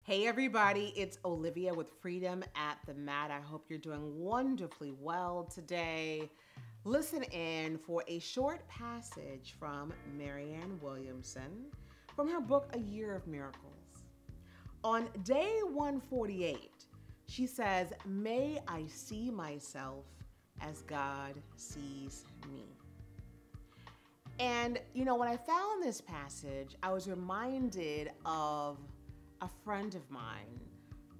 Hey everybody, it's Olivia with Freedom at the Mat. I hope you're doing wonderfully well today. Listen in for a short passage from Marianne Williamson from her book, A Year of Miracles. On day 148, she says, "May I see myself as God sees me." And, when I found this passage, I was reminded of a friend of mine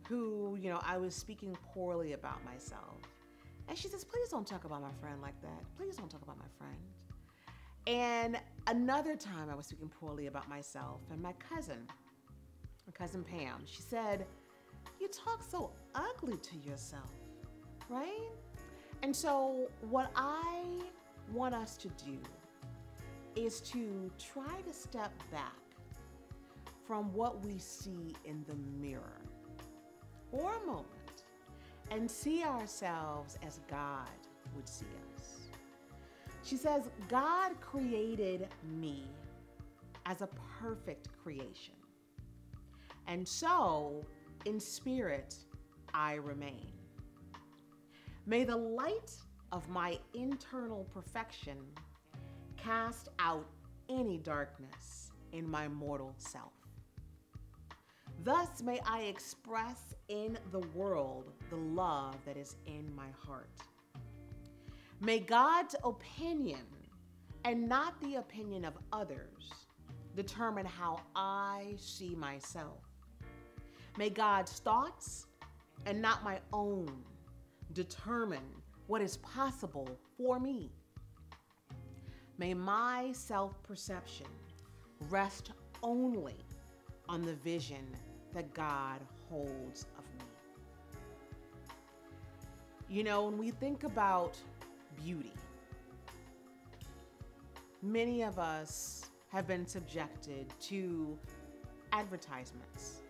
who, I was speaking poorly about myself. And she says, "Please don't talk about my friend like that. Please don't talk about my friend." And another time I was speaking poorly about myself, and my cousin Pam, she said, "You talk so ugly to yourself," right? And so what I want us to do is to try to step back from what we see in the mirror for a moment and see ourselves as God would see us. She says, "God created me as a perfect creation. And so, in spirit, I remain. May the light of my internal perfection cast out any darkness in my mortal self. Thus may I express in the world the love that is in my heart. May God's opinion, and not the opinion of others, determine how I see myself. May God's thoughts, and not my own, determine what is possible for me. May my self-perception rest only on the vision that God holds of me." When we think about beauty, many of us have been subjected to advertisements.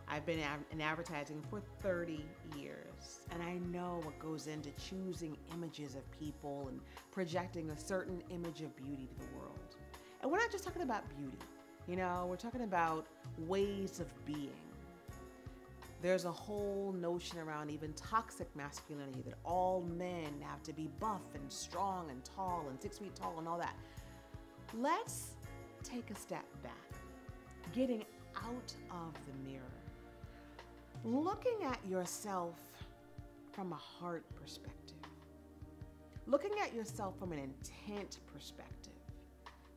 I've been in advertising for 30 years, and I know what goes into choosing images of people and projecting a certain image of beauty to the world. And we're not just talking about beauty. We're talking about ways of being. There's a whole notion around even toxic masculinity, that all men have to be buff and strong and tall and 6 feet tall and all that. Let's take a step back, getting out of the mirror, looking at yourself from a heart perspective, looking at yourself from an intent perspective.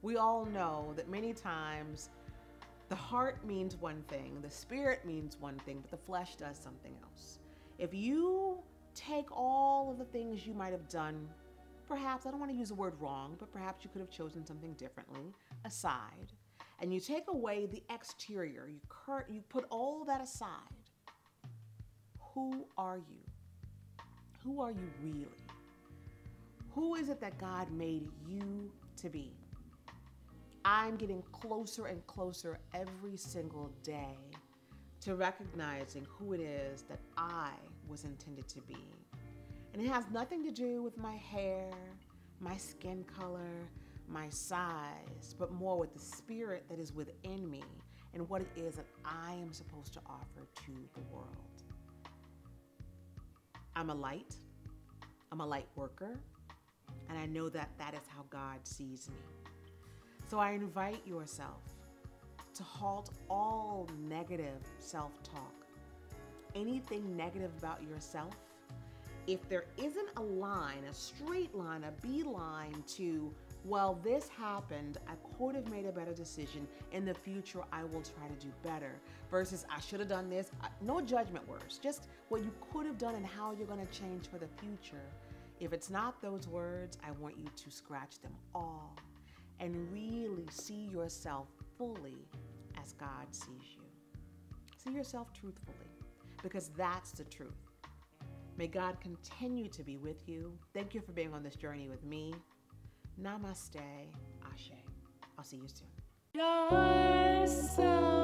We all know that many times the heart means one thing, the spirit means one thing, but the flesh does something else. If you take all of the things you might have done, perhaps, I don't want to use the word wrong, but perhaps you could have chosen something differently, aside, and you take away the exterior, you put all that aside, who are you? Who are you really? Who is it that God made you to be? I'm getting closer and closer every single day to recognizing who it is that I was intended to be. And it has nothing to do with my hair, my skin color, my size, but more with the spirit that is within me and what it is that I am supposed to offer to the world. I'm a light worker, and I know that that is how God sees me. So I invite yourself to halt all negative self-talk. Anything negative about yourself, if there isn't a line, a straight line, a beeline to, well, this happened, I could have made a better decision. In the future, I will try to do better. Versus, I should have done this. No judgment words, just what you could have done and how you're going to change for the future. If it's not those words, I want you to scratch them all and really see yourself fully as God sees you. See yourself truthfully, because that's the truth. May God continue to be with you. Thank you for being on this journey with me. Namaste, Ashe. I'll see you soon. You're so